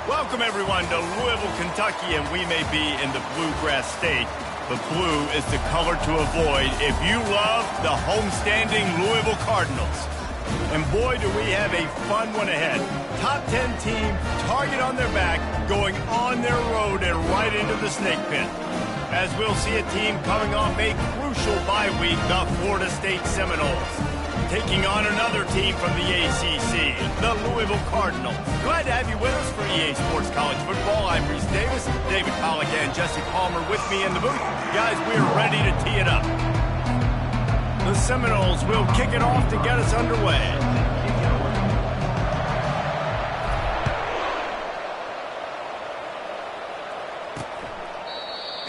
Welcome, everyone, to Louisville, Kentucky, and we may be in the Bluegrass State, but blue is the color to avoid if you love the homestanding Louisville Cardinals. And boy, do we have a fun one ahead. Top 10 team, target on their back, going on their road and right into the snake pit. As we'll see a team coming off a crucial bye week, the Florida State Seminoles. Taking on another team from the ACC, the Louisville Cardinals. Glad to have you with us for EA Sports College Football. I'm Reese Davis, David Pollack and Jesse Palmer with me in the booth. Guys, we are ready to tee it up. The Seminoles will kick it off to get us underway.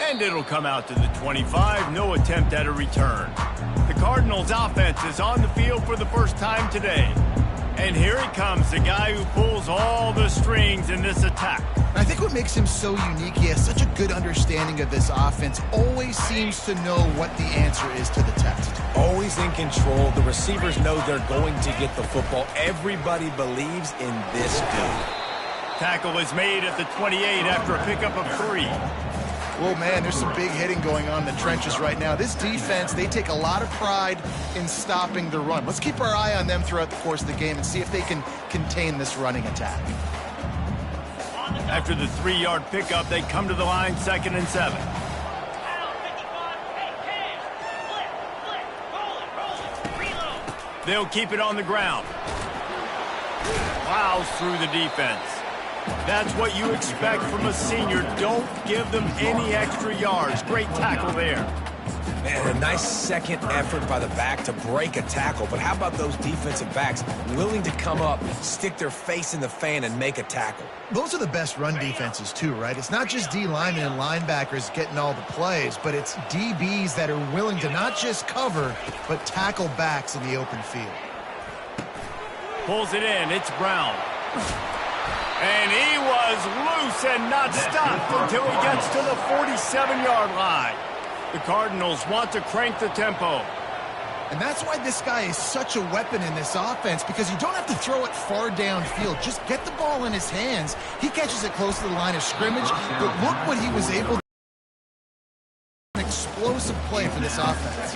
And it'll come out to the 25, no attempt at a return. The Cardinals offense is on the field for the first time today. And here he comes, the guy who pulls all the strings in this attack. I think what makes him so unique, he has such a good understanding of this offense, always seems to know what the answer is to the test. Always in control. The receivers know they're going to get the football. Everybody believes in this dude. Tackle is made at the 28 after a pickup of 3. Well, man, there's some big hitting going on in the trenches right now. This defense, they take a lot of pride in stopping the run. Let's keep our eye on them throughout the course of the game and see if they can contain this running attack. After the 3-yard pickup, they come to the line 2nd and 7. They'll keep it on the ground. Plows through the defense. That's what you expect from a senior. Don't give them any extra yards. Great tackle there. Man, a nice second effort by the back to break a tackle. But how about those defensive backs willing to come up, stick their face in the fan, and make a tackle? Those are the best run defenses, too, right? It's not just D linemen and linebackers getting all the plays, but it's DBs that are willing to not just cover, but tackle backs in the open field. Pulls it in. It's Brown. And he was loose and not stopped until he gets to the 47-yard line. The Cardinals want to crank the tempo. And that's why this guy is such a weapon in this offense, because you don't have to throw it far downfield. Just get the ball in his hands. He catches it close to the line of scrimmage, but look what he was able to do. An explosive play for this offense.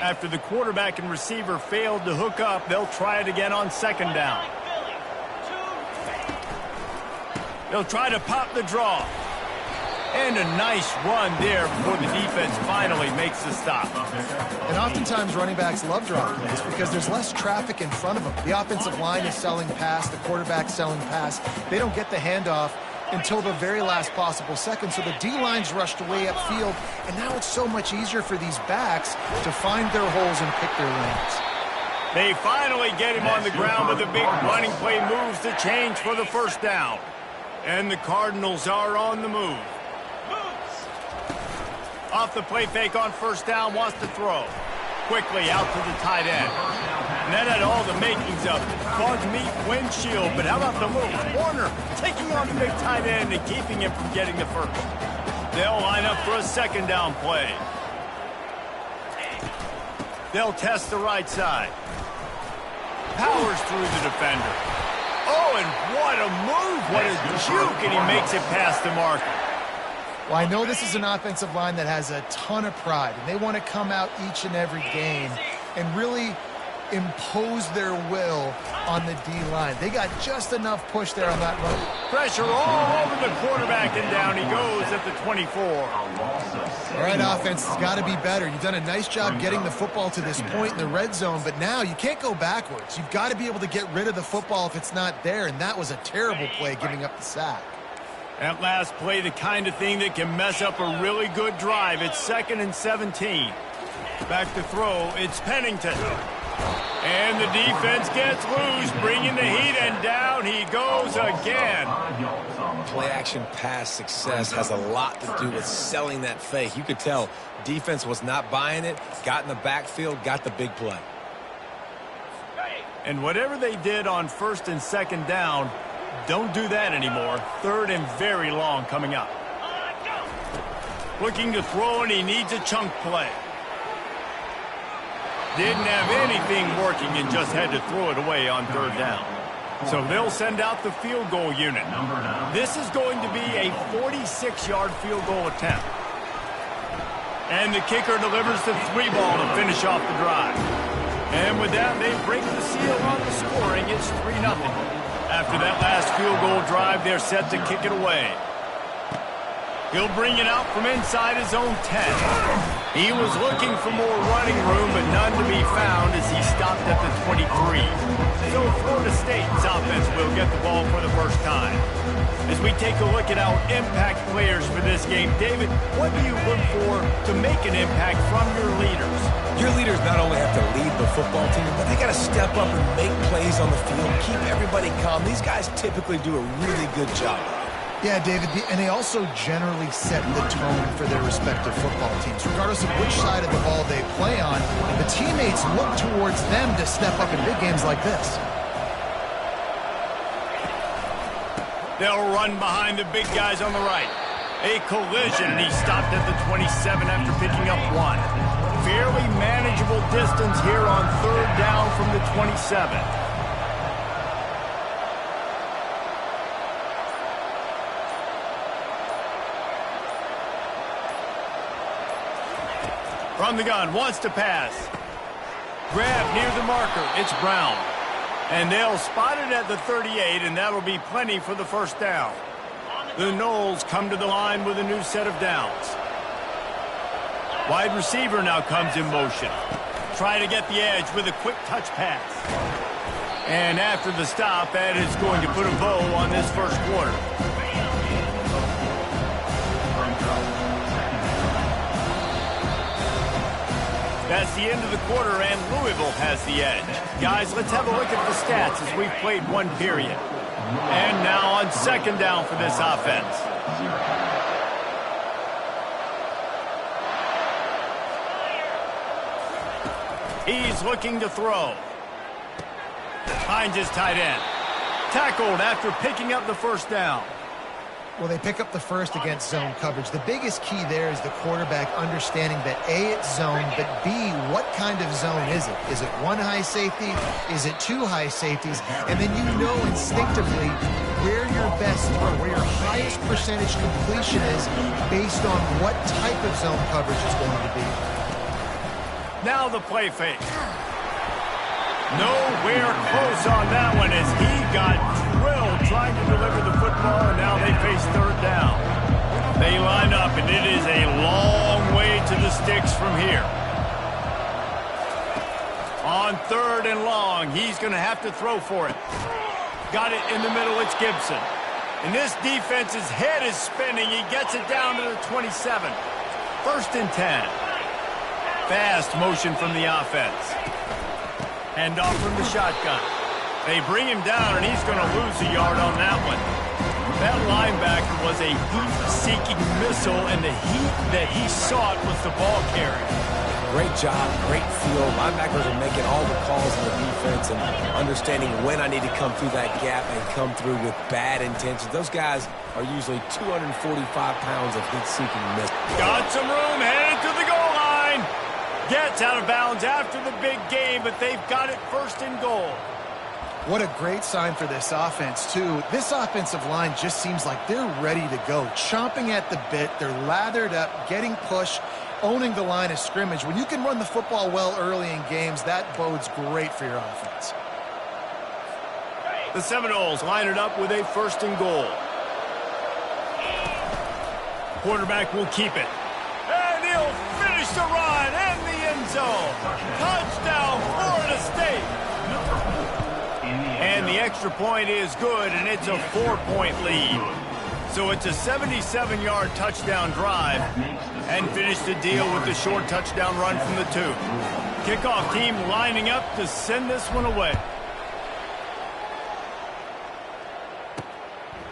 After the quarterback and receiver failed to hook up, they'll try it again on 2nd down. They'll try to pop the draw. And a nice run there before the defense finally makes the stop. And oftentimes running backs love draw plays because there's less traffic in front of them. The offensive line is selling pass, the quarterback's selling pass. They don't get the handoff until the very last possible second. So the D-line's rushed away upfield, and now it's so much easier for these backs to find their holes and pick their lanes. They finally get him on the ground, but the big running play moves the change for the 1st down. And the Cardinals are on the move. Off the play fake on 1st down, wants to throw. Quickly out to the tight end. And that had all the makings of bug meat windshield, but how about the little corner taking on the big tight end and keeping him from getting the first? They'll line up for a 2nd down play. They'll test the right side. Powers through the defender. Oh, and what a move, what a juke, and he makes it past the marker. Well, I know this is an offensive line that has a ton of pride, and they want to come out each and every game and really impose their will on the D-line. They got just enough push there on that run. Pressure all over the quarterback, and down he goes at the 24. All right, offense has got to be better. You've done a nice job getting the football to this point in the red zone, but now you can't go backwards. You've got to be able to get rid of the football if it's not there, and that was a terrible play giving up the sack. That last play, the kind of thing that can mess up a really good drive. It's 2nd and 17. Back to throw, it's Pennington. And the defense gets loose, bringing the heat, and down he goes again. Play-action pass success has a lot to do with selling that fake. You could tell defense was not buying it, got in the backfield, got the big play. And whatever they did on 1st and 2nd down, don't do that anymore. 3rd and very long coming up. Looking to throw, and he needs a chunk play. Didn't have anything working and just had to throw it away on 3rd down. So they'll send out the field goal unit. This is going to be a 46-yard field goal attempt. And the kicker delivers the 3-ball to finish off the drive. And with that, they break the seal on the scoring. It's 3-0. After that last field goal drive, they're set to kick it away. He'll bring it out from inside his own 10. He was looking for more running room, but none to be found as he stopped at the 23. So Florida State's offense will get the ball for the first time. As we take a look at our impact players for this game, David, what do you look for to make an impact from your leaders? Your leaders not only have to lead the football team, but they got to step up and make plays on the field, keep everybody calm. These guys typically do a really good job. Yeah, David, and they also generally set the tone for their respective football teams. Regardless of which side of the ball they play on, the teammates look towards them to step up in big games like this. They'll run behind the big guys on the right. A collision, and he stopped at the 27 after picking up 1. Fairly manageable distance here on 3rd down from the 27. From the gun, wants to pass. Grab near the marker, it's Brown. And they'll spot it at the 38, and that'll be plenty for the first down. The Noles come to the line with a new set of downs. Wide receiver now comes in motion. Try to get the edge with a quick touch pass. And after the stop, that is going to put a bow on this first quarter. That's the end of the quarter, and Louisville has the edge. Guys, let's have a look at the stats as we've played one period. And now on 2nd down for this offense. He's looking to throw. Finds his tight end. Tackled after picking up the first down. Well, they pick up the first against zone coverage. The biggest key there is the quarterback understanding that A, it's zone, but B, what kind of zone is it? Is it 1 high safety? Is it 2 high safeties? And then you know instinctively where your best throw, where your highest percentage completion is based on what type of zone coverage is going to be. Now the play fake. Nowhere close on that one as he got drilled trying to deliver the football, and now they face 3rd down. They line up, and it is a long way to the sticks from here. On 3rd and long, he's going to have to throw for it. Got it in the middle, it's Gibson. And this defense's head is spinning. He gets it down to the 27. 1st and 10. Fast motion from the offense. Hand off from the shotgun. They bring him down, and he's going to lose a yard on that one. That linebacker was a heat-seeking missile, and the heat that he sought was the ball carrier. Great job, great feel. Linebackers are making all the calls in the defense and understanding when I need to come through that gap and come through with bad intentions. Those guys are usually 245 pounds of heat-seeking missile. Got some room, headed to the goal line. Gets out of bounds after the big game, but they've got it 1st and goal. What a great sign for this offense, too. This offensive line just seems like they're ready to go. Chomping at the bit, they're lathered up, getting pushed, owning the line of scrimmage. When you can run the football well early in games, that bodes great for your offense. The Seminoles line it up with a 1st and goal. Quarterback will keep it. And he'll finish the run in the end zone. Touchdown, Florida State. And the extra point is good, and it's a 4-point lead. So it's a 77-yard touchdown drive, and finish the deal with the short touchdown run from the 2. Kickoff team lining up to send this one away.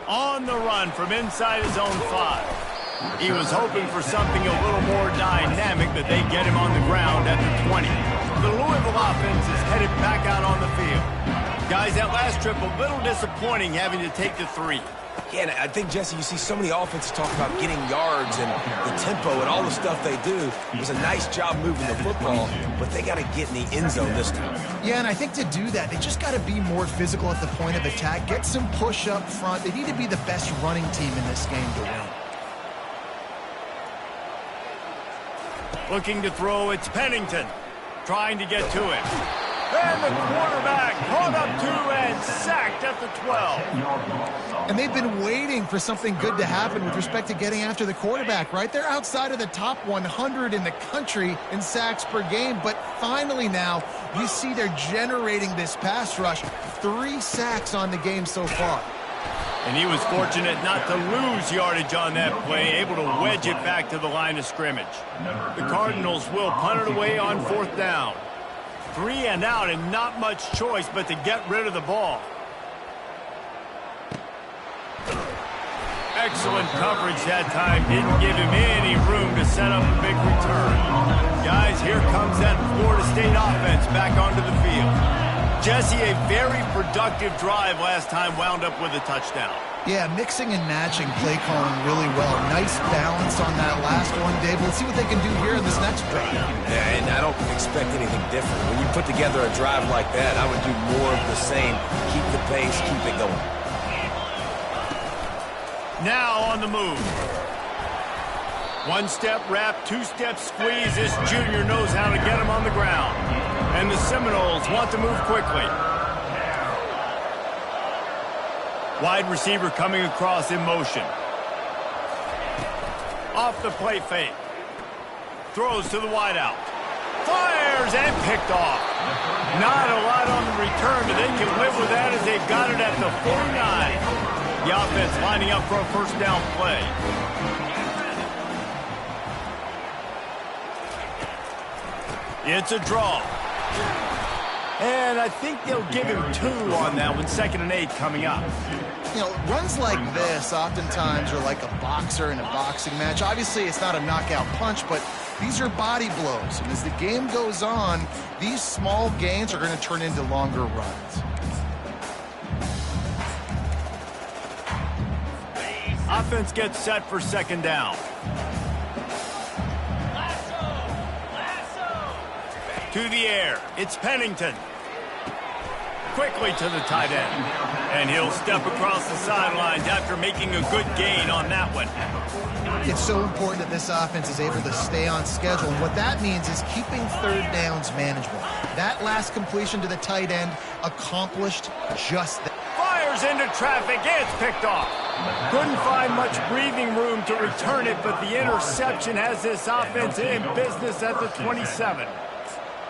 On the run from inside his own 5. He was hoping for something a little more dynamic, but they get him on the ground at the 20. The Louisville offense is headed back out on the field. Guys, that last trip, a little disappointing having to take the 3. Yeah, and I think, Jesse, you see so many offenses talk about getting yards and the tempo and all the stuff they do. It was a nice job moving the football, but they got to get in the end zone this time. Yeah, and I think to do that, they just got to be more physical at the point of attack, get some push up front. They need to be the best running team in this game to win. Looking to throw, it's Pennington. Trying to get to it. And the quarterback caught up to and sacked at the 12. And they've been waiting for something good to happen with respect to getting after the quarterback, right? They're outside of the top 100 in the country in sacks per game, but finally now you see they're generating this pass rush. 3 sacks on the game so far. And he was fortunate not to lose yardage on that play, able to wedge it back to the line of scrimmage. The Cardinals will punt it away on 4th down. 3 and out, and not much choice but to get rid of the ball. Excellent coverage that time. Didn't give him any room to set up a big return. Guys, here comes that Florida State offense back onto the field. Jesse, a very productive drive last time, wound up with a touchdown. Yeah, mixing and matching play calling really well. Nice balance on that last one, Dave. Let's see what they can do here in this next drive. Yeah, and I don't expect anything different. When you put together a drive like that, I would do more of the same. Keep the pace, keep it going. Now on the move. 1-step wrap, 2-step squeeze. This junior knows how to get him on the ground. And the Seminoles want to move quickly. Wide receiver coming across in motion. Off the play fake. Throws to the wideout. Fires and picked off. Not a lot on the return, but they can live with that as they've got it at the 49. The offense lining up for a first down play. It's a draw. And I think they'll give him 2 on that one. 2nd and 8 coming up. You know, runs like this oftentimes are like a boxer in a boxing match. Obviously, it's not a knockout punch, but these are body blows. And as the game goes on, these small gains are going to turn into longer runs. Offense gets set for 2nd down. To the air, it's Pennington. Quickly to the tight end. And he'll step across the sidelines after making a good gain on that one. It's so important that this offense is able to stay on schedule. And what that means is keeping 3rd downs manageable. That last completion to the tight end accomplished just that. Fires into traffic. It's picked off. Couldn't find much breathing room to return it, but the interception has this offense in business at the 27.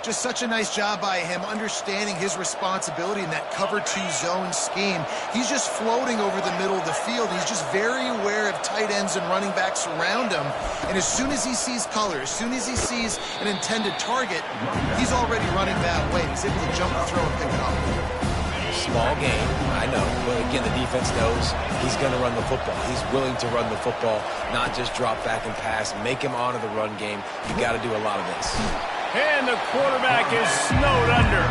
Just such a nice job by him understanding his responsibility in that cover 2 zone scheme. He's just floating over the middle of the field. He's just very aware of tight ends and running backs around him. And as soon as he sees color, as soon as he sees an intended target, he's already running that way. He's able to jump the throw and pick it up. Small game, I know. But again, the defense knows he's going to run the football. He's willing to run the football, not just drop back and pass. Make him honor the run game. You got to do a lot of this. And the quarterback is snowed under.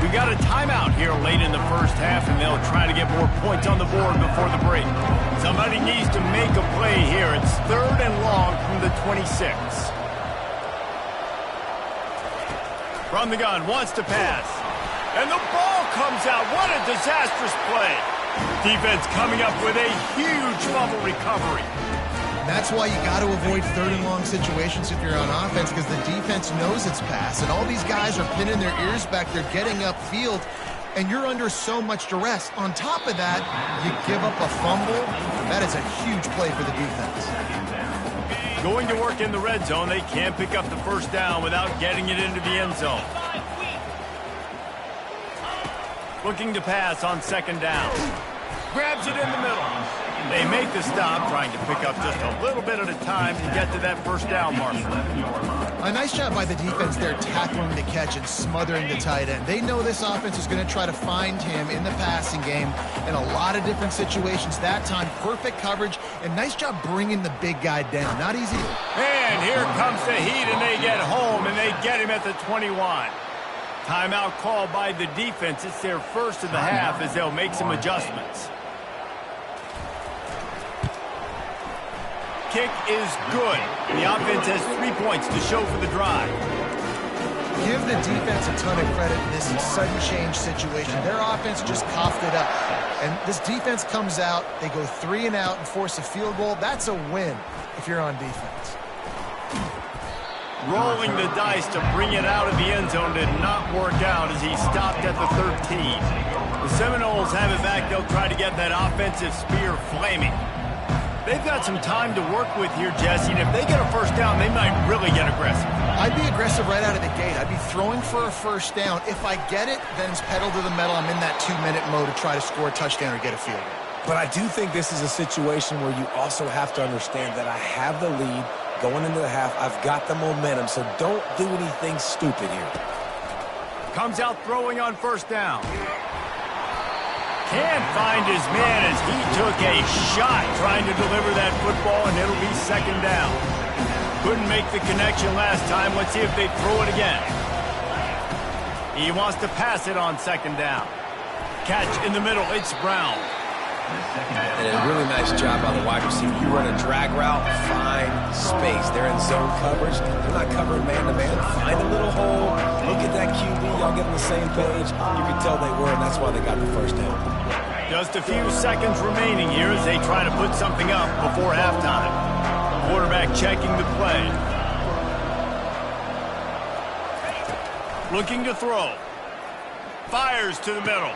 We got a timeout here late in the first half, and they'll try to get more points on the board before the break. Somebody needs to make a play here. It's 3rd and long from the 26. From the gun, wants to pass. And the ball comes out. What a disastrous play. Defense coming up with a huge fumble recovery. That's why you got to avoid 3rd and long situations if you're on offense, because the defense knows it's pass. And all these guys are pinning their ears back. They're getting upfield, and you're under so much duress. On top of that, you give up a fumble. That is a huge play for the defense. Going to work in the red zone. They can't pick up the first down without getting it into the end zone. Looking to pass on 2nd down. Grabs it in the middle. They make the stop, trying to pick up just a little bit at a time to get to that first down marker. A nice job by the defense there tackling the catch and smothering the tight end. They know this offense is going to try to find him in the passing game in a lot of different situations. That time, perfect coverage, and nice job bringing the big guy down. Not easy. And here comes the heat, and they get home, and they get him at the 21. Timeout called by the defense. It's their first of the half as they'll make some adjustments. kick is good. The offense has 3 points to show for the drive. Give the defense a ton of credit in this sudden change situation. Their offense just coughed it up. And this defense comes out, they go 3 and out and force a field goal. That's a win if you're on defense. Rolling the dice to bring it out of the end zone did not work out as he stopped at the 13. The Seminoles have it back. They'll try to get that offensive spear flaming. They've got some time to work with here, Jesse, and if they get a first down, they might really get aggressive. I'd be aggressive right out of the gate. I'd be throwing for a first down. If I get it, then it's pedal to the metal. I'm in that 2-minute mode to try to score a touchdown or get a field goal. But I do think this is a situation where you also have to understand that I have the lead going into the half. I've got the momentum, so don't do anything stupid here. Comes out throwing on first down. Can't find his man as he took a shot trying to deliver that football, and it'll be second down. Couldn't make the connection last time. Let's see if they throw it again. He wants to pass it on second down. Catch in the middle. It's Brown. And a really nice job by the wide receiver. You run a drag route, find space. They're in zone coverage. They're not covering man-to-man. Find a little hole. Look at that QB. Y'all get on the same page. You can tell they were, and that's why they got the first down. Just a few seconds remaining here as they try to put something up before halftime. Quarterback checking the play. Looking to throw. Fires to the middle.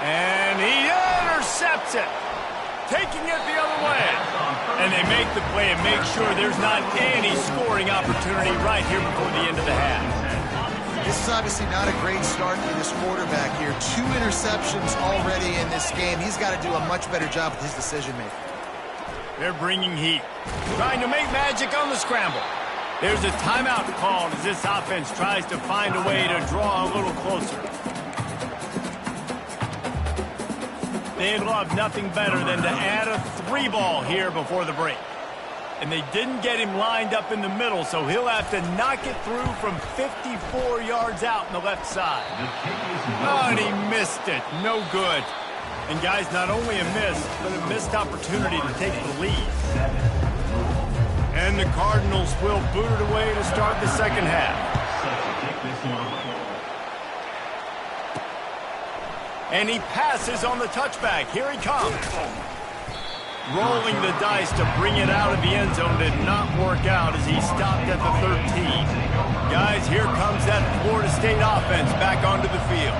And he intercepts it. Taking it the other way. And they make the play and make sure there's not any scoring opportunity right here before the end of the half. This is obviously not a great start for this quarterback here. 2 interceptions already in this game. He's got to do a much better job with his decision-making. They're bringing heat. Trying to make magic on the scramble. There's a timeout called as this offense tries to find a way to draw a little closer. They'd love nothing better than to add a 3-ball here before the break. And they didn't get him lined up in the middle, so he'll have to knock it through from 54 yards out on the left side. Oh, and he missed it. No good. And, guys, not only a miss, but a missed opportunity to take the lead. And the Cardinals will boot it away to start the second half. And he passes on the touchback. Here he comes. Rolling the dice to bring it out of the end zone did not work out as he stopped at the 13. Guys, here comes that Florida State offense back onto the field.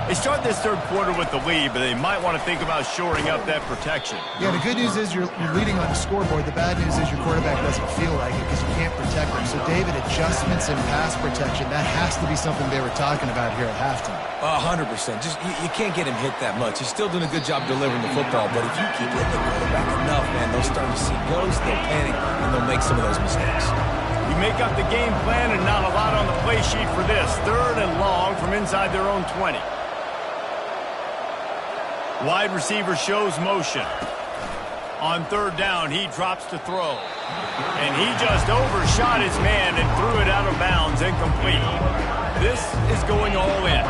They start this third quarter with the lead, but they might want to think about shoring up that protection. Yeah, the good news is you're leading on the scoreboard. The bad news is your quarterback doesn't feel like it because you can't protect him. So, David, adjustments in pass protection, that has to be something they were talking about here at halftime. 100%. Just you can't get him hit that much. He's still doing a good job delivering the football, but if you keep hitting the quarterback enough, man, they'll start to see ghosts, they'll panic, and they'll make some of those mistakes. You make up the game plan and not a lot on the play sheet for this. 3rd and long from inside their own 20. Wide receiver shows motion. On 3rd down, he drops to throw. And he just overshot his man and threw it out of bounds, incomplete. This is going all in.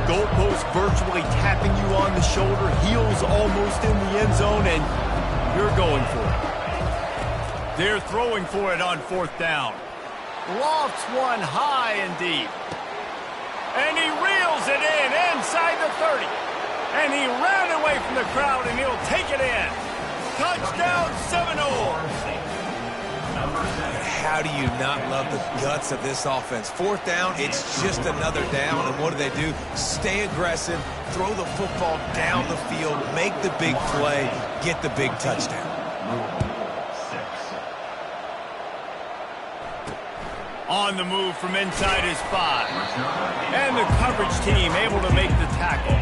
Goalpost virtually tapping you on the shoulder, heels almost in the end zone, and you're going for it. They're throwing for it on 4th down. Lofts one high and deep. And he reels it in inside the 30. And he ran away from the crowd, and he'll take it in. Touchdown, Seminoles! How do you not love the guts of this offense? 4th down, it's just another down, and what do? Stay aggressive, throw the football down the field, make the big play, get the big touchdown. On the move from inside his 5. And the coverage team able to make the tackle.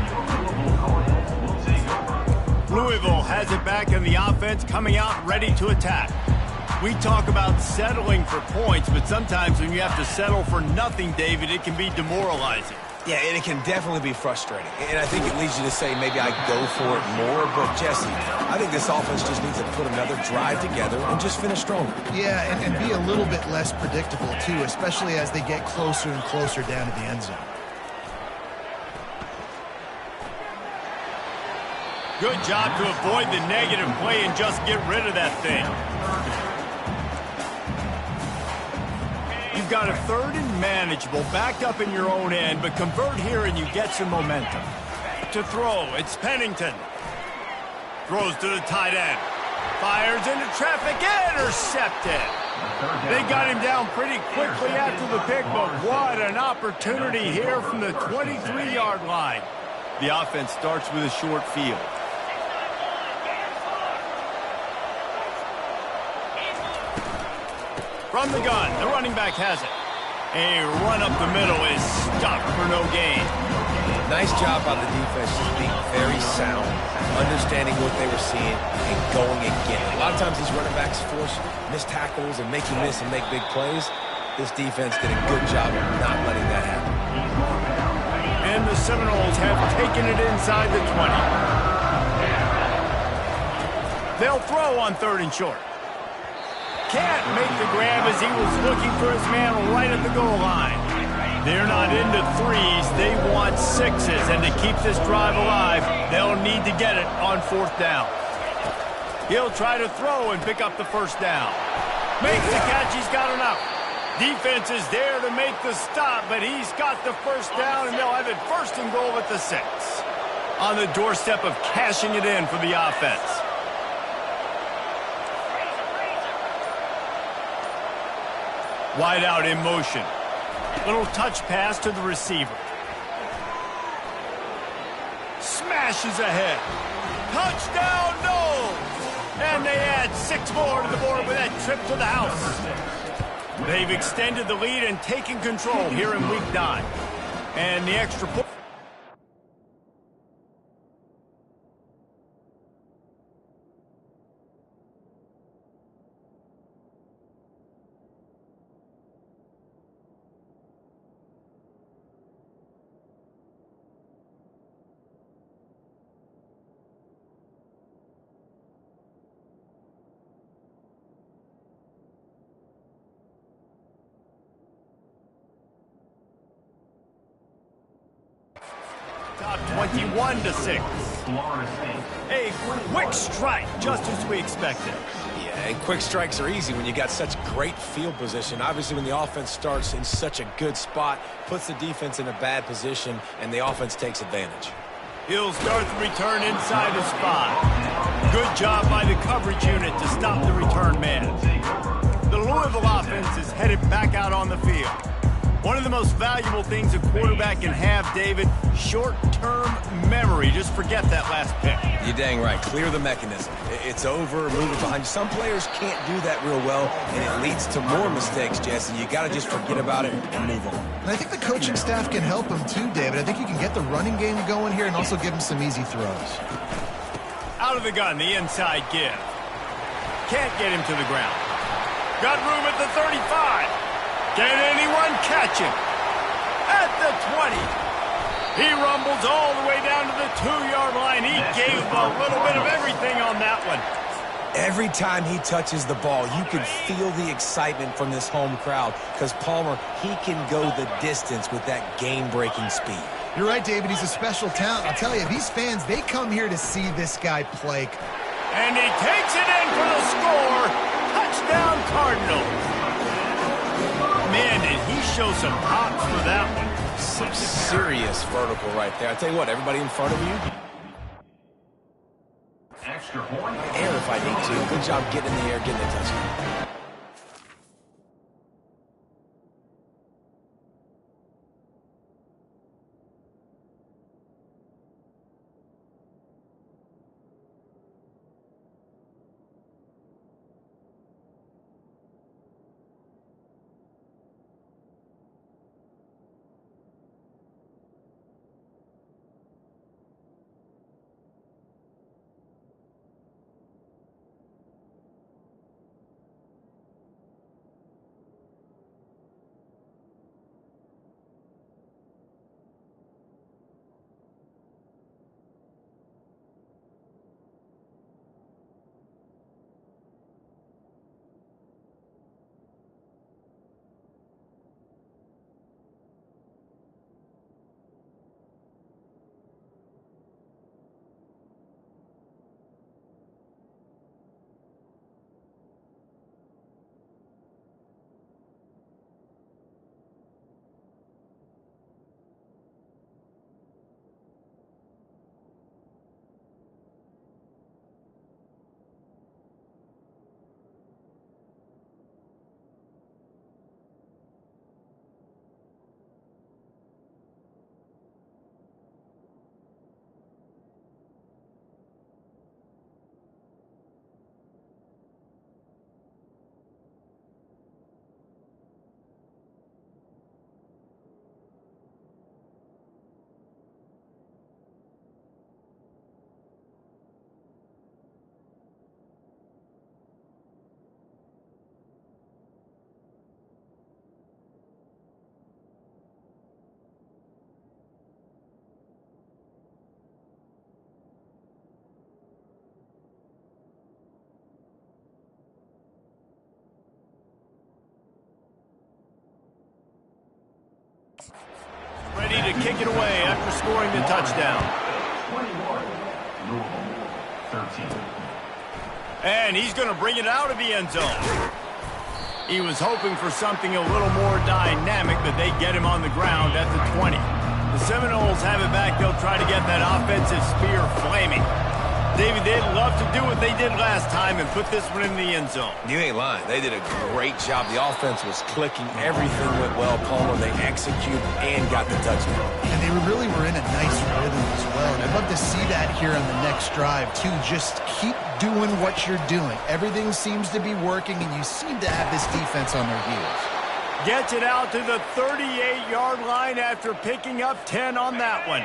Louisville has it back in the offense, coming out ready to attack. We talk about settling for points, but sometimes when you have to settle for nothing, David, it can be demoralizing. Yeah, and it can definitely be frustrating. And I think it leads you to say maybe I go for it more. But, Jesse, I think this offense just needs to put another drive together and just finish stronger. Yeah, and be a little bit less predictable, too, especially as they get closer and closer down to the end zone. Good job to avoid the negative play and just get rid of that thing. You've got a third and manageable, backed up in your own end, but convert here and you get some momentum. To throw, it's Pennington. Throws to the tight end. Fires into traffic, intercepted. They got him down pretty quickly after the pick, but what an opportunity here from the 23-yard line. The offense starts with a short field. From the gun, the running back has it. A run up the middle is stopped for no gain. Nice job by the defense, just being very sound, understanding what they were seeing, and going and getting it. A lot of times these running backs force missed tackles and making miss and make big plays. This defense did a good job of not letting that happen. And the Seminoles have taken it inside the 20. They'll throw on 3rd and short. Can't make the grab as he was looking for his man right at the goal line. They're not into 3s, they want 6s, and to keep this drive alive, they'll need to get it on 4th down. He'll try to throw and pick up the 1st down. Makes the catch, he's got enough. Defense is there to make the stop, but he's got the 1st down, and they'll have it 1st and goal at the 6. On the doorstep of cashing it in for the offense. Wide out in motion. Little touch pass to the receiver. Smashes ahead. Touchdown, no! And they add 6 more to the board with that trip to the house. They've extended the lead and taken control here in week 9. And the extra point. Top 21-6. A quick strike, just as we expected. Yeah, and quick strikes are easy when you got such great field position. Obviously, when the offense starts in such a good spot, puts the defense in a bad position, and the offense takes advantage. He'll start the return inside his 5. Good job by the coverage unit to stop the return man. The Louisville offense is headed back out on the field. One of the most valuable things a quarterback can have, David, short-term memory. Just forget that last pick. You're dang right. Clear the mechanism. It's over, move it behind you. Some players can't do that real well, and it leads to more mistakes, Jesse. You got to just forget about it and move on. And I think the coaching staff can help him too, David. I think you can get the running game going here and also give him some easy throws. Out of the gun, the inside give. Can't get him to the ground. Got room at the 35. Can anyone catch him? At the 20. He rumbles all the way down to the 2-yard line. He gave a little bit of everything on that one. Every time he touches the ball, you can feel the excitement from this home crowd because Palmer, he can go the distance with that game-breaking speed. You're right, David. He's a special talent. I'll tell you, these fans, they come here to see this guy play. And he takes it in for the score. Touchdown, Cardinals. Man, did he show some hops for that one. Some serious vertical right there. I tell you what, everybody in front of you. Air if I need to. Good job getting in the air, getting the touchdown. Ready to kick it away after scoring the touchdown. 13. And he's going to bring it out of the end zone. He was hoping for something a little more dynamic, but they get him on the ground at the 20. The Seminoles have it back. They'll try to get that offensive spear flaming. David, they'd love to do what they did last time and put this one in the end zone. You ain't lying. They did a great job. The offense was clicking. Everything went well. Palmer, they executed and got the touchdown. And they really were in a nice rhythm as well. And I'd love to see that here on the next drive, too. Just keep doing what you're doing. Everything seems to be working, and you seem to have this defense on their heels. Gets it out to the 38-yard line after picking up 10 on that one.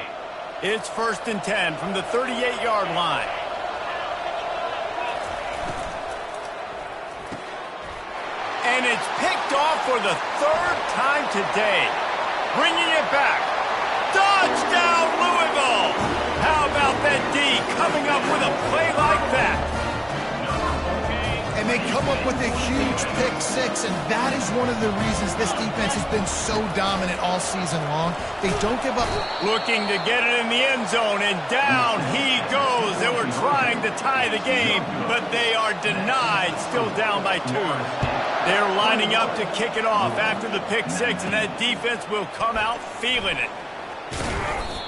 It's 1st and 10 from the 38-yard line. And it's picked off for the 3rd time today. Bringing it back. Touchdown, Louisville! How about that D coming up with a play like that? And they come up with a huge pick six, and that is one of the reasons this defense has been so dominant all season long. They don't give up. Looking to get it in the end zone, and down he goes. They were trying to tie the game, but they are denied, still down by 2. They're lining up to kick it off after the pick six, and that defense will come out feeling it.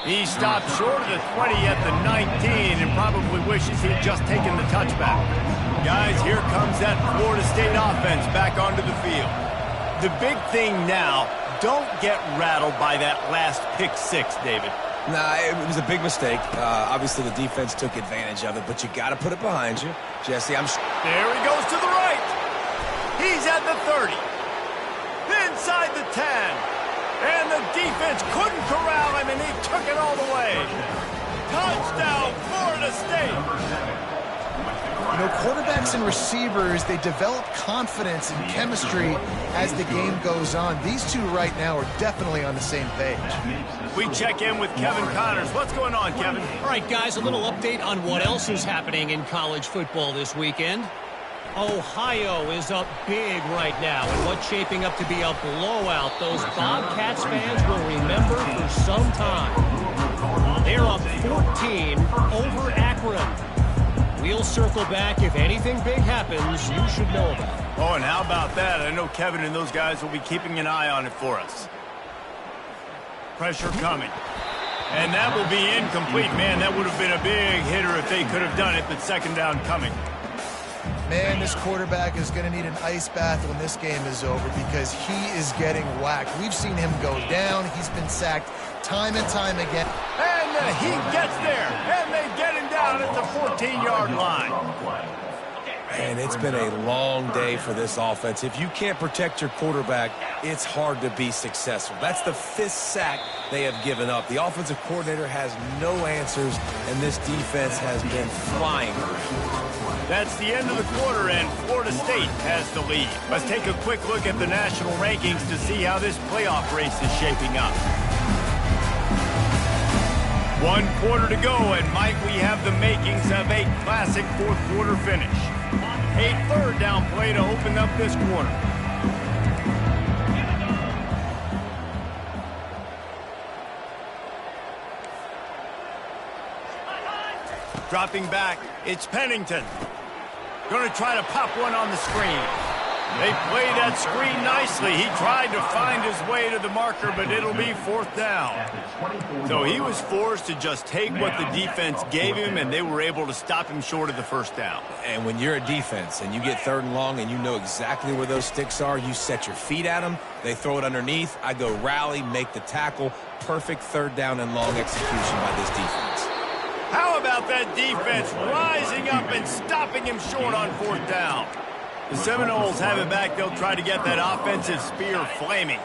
He stopped short of the 20 at the 19 and probably wishes he had just taken the touchback. Guys, here comes that Florida State offense back onto the field. The big thing now, don't get rattled by that last pick six, David. Nah, it was a big mistake. Obviously, the defense took advantage of it, but you got to put it behind you. Jesse, There he goes to the right. He's at the 30. Inside the 10. And the defense couldn't corral him, and he took it all the way. Touchdown, Florida State. You know, quarterbacks and receivers, they develop confidence and chemistry as the game goes on. These two right now are definitely on the same page. We check in with Kevin Connors. What's going on, Kevin? All right, guys, a little update on what else is happening in college football this weekend. Ohio is up big right now in what's shaping up to be a blowout. Those Bobcats fans will remember for some time. They're up 14 over Akron. We'll circle back. If anything big happens, you should know about it. Oh, and how about that? I know Kevin and those guys will be keeping an eye on it for us. Pressure coming. And that will be incomplete. Man, that would have been a big hitter if they could have done it, but 2nd down coming. Man, this quarterback is going to need an ice bath when this game is over because he is getting whacked. We've seen him go down. He's been sacked time and time again. And he gets there, and they get him down at the 14-yard line. And it's been a long day for this offense. If you can't protect your quarterback, it's hard to be successful. That's the 5th sack they have given up. The offensive coordinator has no answers, and this defense has been flying around. That's the end of the quarter, and Florida State has the lead. Let's take a quick look at the national rankings to see how this playoff race is shaping up. 1 quarter to go, and might we have the makings of a classic 4th quarter finish. A 3rd down play to open up this quarter. Dropping back, it's Pennington. Going to try to pop one on the screen. They played that screen nicely. He tried to find his way to the marker, but it'll be 4th down. So he was forced to just take what the defense gave him, and they were able to stop him short of the 1st down. And when you're a defense and you get 3rd and long and you know exactly where those sticks are, you set your feet at them, they throw it underneath, I go rally, make the tackle. Perfect 3rd down and long execution by this defense. How about that defense rising up and stopping him short on 4th down? The Seminoles have it back. They'll try to get that offensive spear flaming.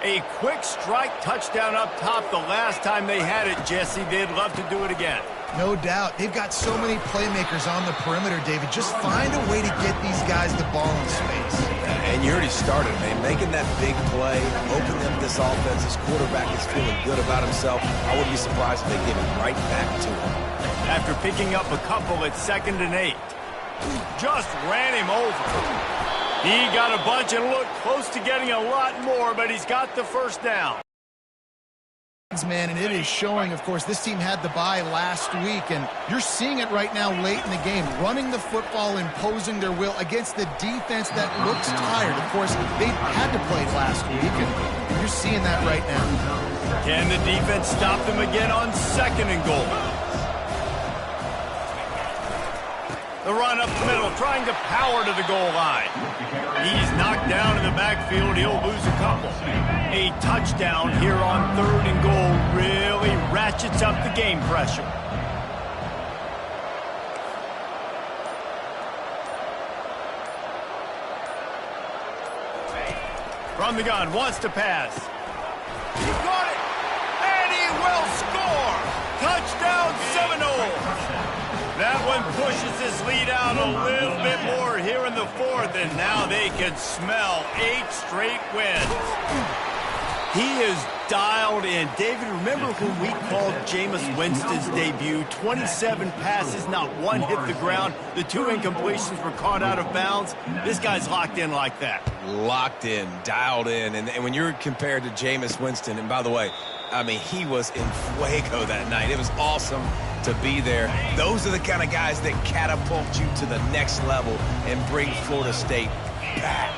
A quick strike touchdown up top the last time they had it, Jesse. They'd love to do it again. No doubt. They've got so many playmakers on the perimeter, David. Just find a way to get these guys the ball in space. And you already started, man. Making that big play, opening up this offense. This quarterback is feeling good about himself. I wouldn't be surprised if they give it right back to him. After picking up a couple at 2nd and 8. Just ran him over. He got a bunch and looked close to getting a lot more, but he's got the 1st down. man, and it is showing. Of course, this team had the bye last week, and you're seeing it right now late in the game, running the football, imposing their will against the defense that looks tired. Of course, they had to play last week, and you're seeing that right now. Can the defense stop them again on 2nd and goal? The run up the middle, trying to power to the goal line. He's knocked down in the backfield. He'll lose a couple. A touchdown here on 3rd and goal really ratchets up the game pressure. From the gun, wants to pass. He got it, and he will score. Touchdown Seminoles. That one pushes his lead out a little bit more here in the 4th, and now they can smell 8 straight wins. He is dialed in. David, remember when we called Jameis Winston's debut? 27 passes, not one hit the ground. The 2 incompletions were caught out of bounds. This guy's locked in like that. Locked in, dialed in. And when you're compared to Jameis Winston, and by the way, I mean, he was in fuego that night. It was awesome to be there. Those are the kind of guys that catapult you to the next level and bring Florida State back.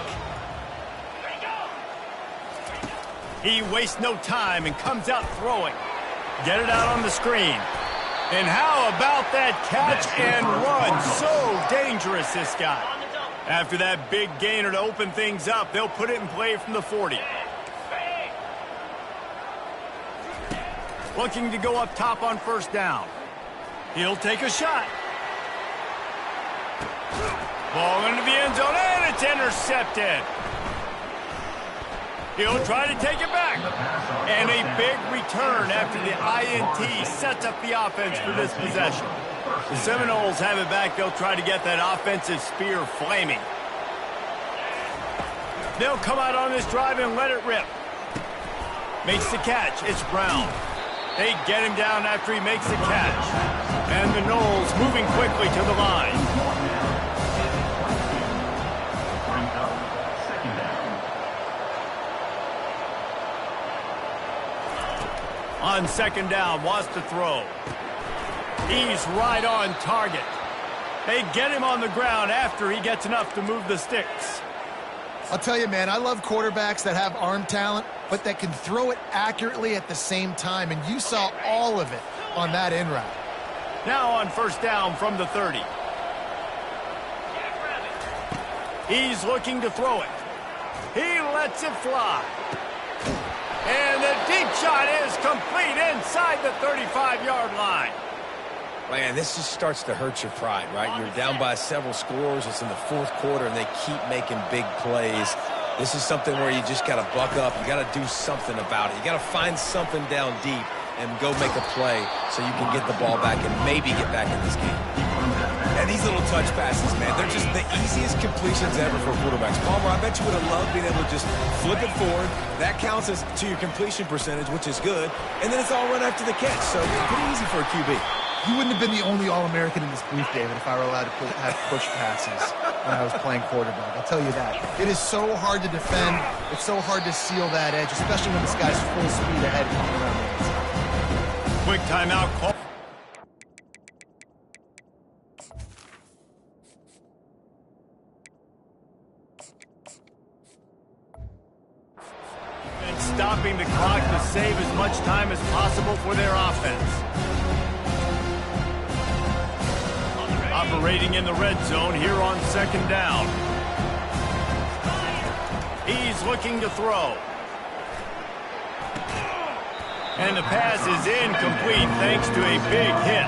He wastes no time and comes out throwing. Get it out on the screen. And how about that catch and run? So dangerous, this guy. After that big gainer to open things up, they'll put it in play from the 40. Looking to go up top on 1st down. He'll take a shot. Ball into the end zone, and it's intercepted. He'll try to take it back. And a big return after the INT sets up the offense for this possession. The Seminoles have it back. They'll try to get that offensive spear flaming. They'll come out on this drive and let it rip. Makes the catch. It's Brown. They get him down after he makes the catch. And the Noles moving quickly to the line. On 2nd down, wants to throw. He's right on target. They get him on the ground after he gets enough to move the sticks. I'll tell you, man, I love quarterbacks that have arm talent, but that can throw it accurately at the same time, and you saw all of it on that in route. Now on 1st down from the 30. He's looking to throw it. He lets it fly. And the deep shot is complete inside the 35-yard line. Man, this just starts to hurt your pride, right? You're down by several scores. It's in the 4th quarter, and they keep making big plays. This is something where you just got to buck up. You got to do something about it. You got to find something down deep and go make a play so you can get the ball back and maybe get back in this game. And these little touch passes, man, they're just the easiest completions ever for quarterbacks. Palmer, I bet you would have loved being able to just flip it forward. That counts as to your completion percentage, which is good. And then it's all run after the catch, so pretty easy for a QB. You wouldn't have been the only All-American in this booth, David, if I were allowed to have push passes when I was playing quarterback. I'll tell you that. It is so hard to defend. It's so hard to seal that edge, especially when this guy's full speed ahead coming around the inside. Quick timeout call. And stopping the clock to save as much time as possible for their offense. Operating in the red zone here on 2nd down. He's looking to throw. And the pass is incomplete thanks to a big hit.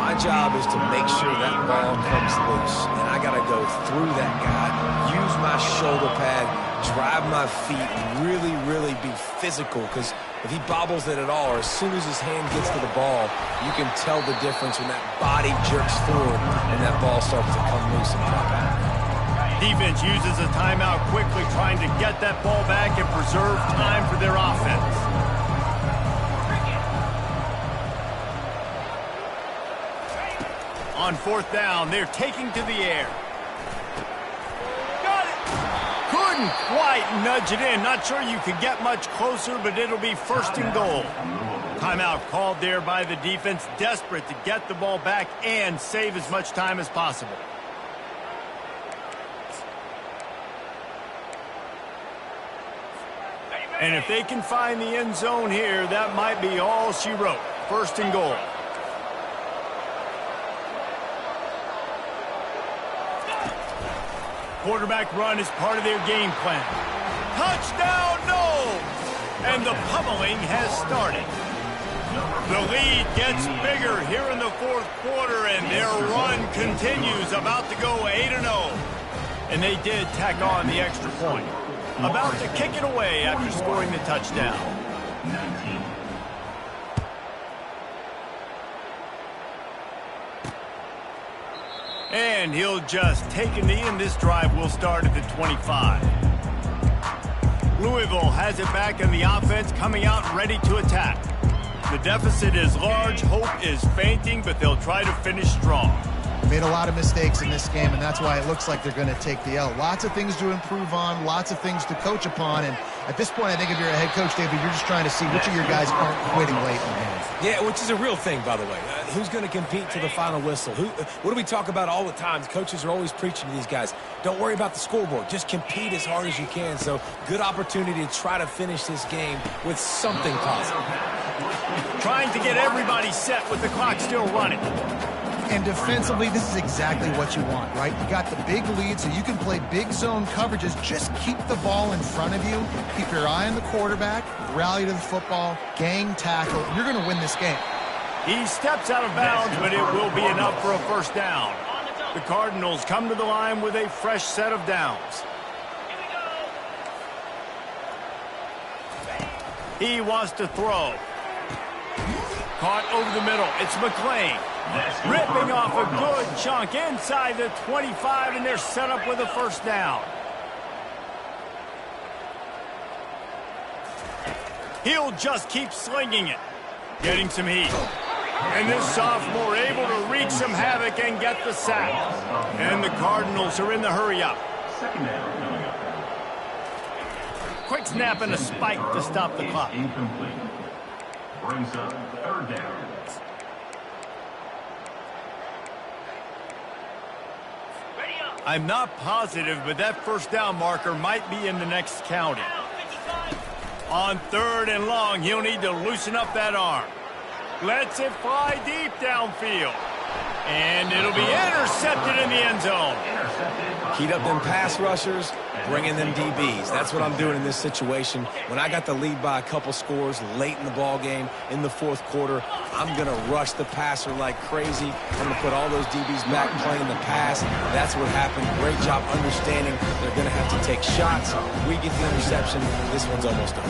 My job is to make sure that ball comes loose. And I got to go through that guy, use my shoulder pad, drive my feet, really, really be physical. Because if he bobbles it at all, or as soon as his hand gets to the ball, you can tell the difference when that body jerks forward and that ball starts to come loose and pop out. Defense uses a timeout quickly, trying to get that ball back and preserve time for their offense. On 4th down, they're taking to the air. Got it! Couldn't quite might nudge it in. Not sure you could get much closer, but it'll be 1st and goal. Timeout called there by the defense, desperate to get the ball back and save as much time as possible. And if they can find the end zone here, that might be all she wrote. 1st and goal. Quarterback run is part of their game plan. Touchdown, no! And the pummeling has started. The lead gets bigger here in the 4th quarter, and their run continues, about to go 8-0. And they did tack on the extra point. About to kick it away after scoring the touchdown. And he'll just take a knee, and this drive will start at the 25. Louisville has it back, and the offense coming out ready to attack. The deficit is large, hope is fainting, but they'll try to finish strong. Made a lot of mistakes in this game, and that's why it looks like they're going to take the L. Lots of things to improve on, lots of things to coach upon, and at this point, I think if you're a head coach, David, you're just trying to see which of your guys aren't quitting late in the game. Yeah, which is a real thing, by the way. Who's going to compete to the final whistle? What do we talk about all the time? Coaches are always preaching to these guys. Don't worry about the scoreboard. Just compete as hard as you can. So, good opportunity to try to finish this game with something positive. Trying to get everybody set with the clock still running. And defensively, this is exactly what you want, right? You got the big lead, so you can play big zone coverages. Just keep the ball in front of you. Keep your eye on the quarterback. Rally to the football. Gang tackle. You're going to win this game. He steps out of bounds, but it will be enough for a 1st down. The Cardinals come to the line with a fresh set of downs. He wants to throw. Caught over the middle. It's McClain. Ripping off a good chunk inside the 25, and they're set up with a 1st down. He'll just keep slinging it. Getting some heat. And this sophomore able to wreak some havoc and get the sack. And the Cardinals are in the hurry-up. Quick snap and a spike to stop the clock. Brings up 3rd down. I'm not positive, but that 1st down marker might be in the next county. On 3rd and long, he'll need to loosen up that arm. Lets it fly deep downfield. And it'll be intercepted in the end zone. Heat up them pass rushers, bring in them DBs. That's what I'm doing in this situation. When I got the lead by a couple scores late in the ball game, in the 4th quarter, I'm going to rush the passer like crazy. I'm going to put all those DBs back playing the pass. That's what happened. Great job understanding they're going to have to take shots. We get the interception. This one's almost over.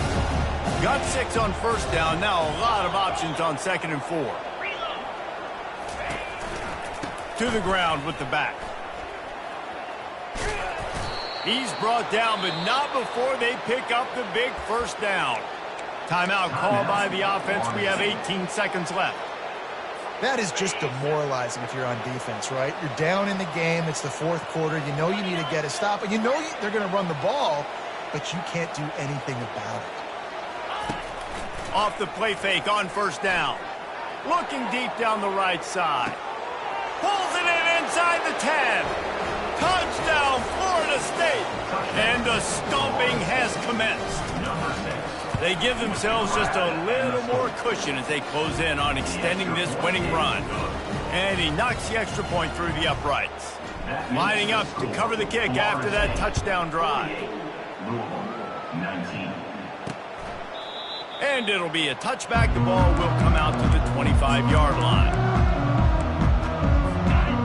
Got 6 on 1st down. Now a lot of options on 2nd and 4. To the ground with the back. He's brought down, but not before they pick up the big 1st down. Timeout called by the offense. We have 18 seconds left. That is just demoralizing if you're on defense, right? You're down in the game. It's the 4th quarter. You know you need to get a stop, and you know they're going to run the ball, but you can't do anything about it. Off the play fake on 1st down. Looking deep down the right side. Pulls it in inside the 10. Touchdown, Florida State. And the stomping has commenced. They give themselves just a little more cushion as they close in on extending this winning run. And he knocks the extra point through the uprights. Lining up to cover the kick after that touchdown drive. And it'll be a touchback. The ball will come out to the 25-yard line.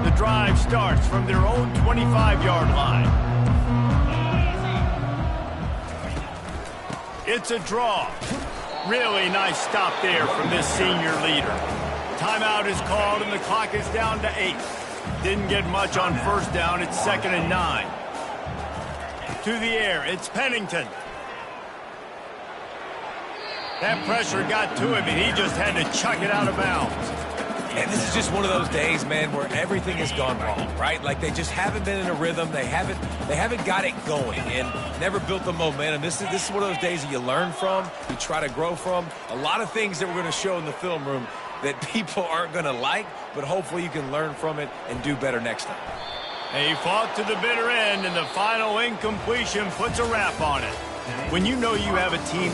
The drive starts from their own 25-yard line. It's a draw. Really nice stop there from this senior leader. Timeout is called and the clock is down to 8. Didn't get much on 1st down. It's 2nd and 9. To the air, it's Pennington. That pressure got to him, and he just had to chuck it out of bounds. And this is just one of those days, man, where everything has gone wrong, right? Like they just haven't been in a rhythm. They haven't got it going and never built the momentum. This is one of those days that you learn from, you try to grow from. A lot of things that we're going to show in the film room that people aren't going to like, but hopefully you can learn from it and do better next time. And he fought to the bitter end, and the final incompletion puts a wrap on it. When you know you have a team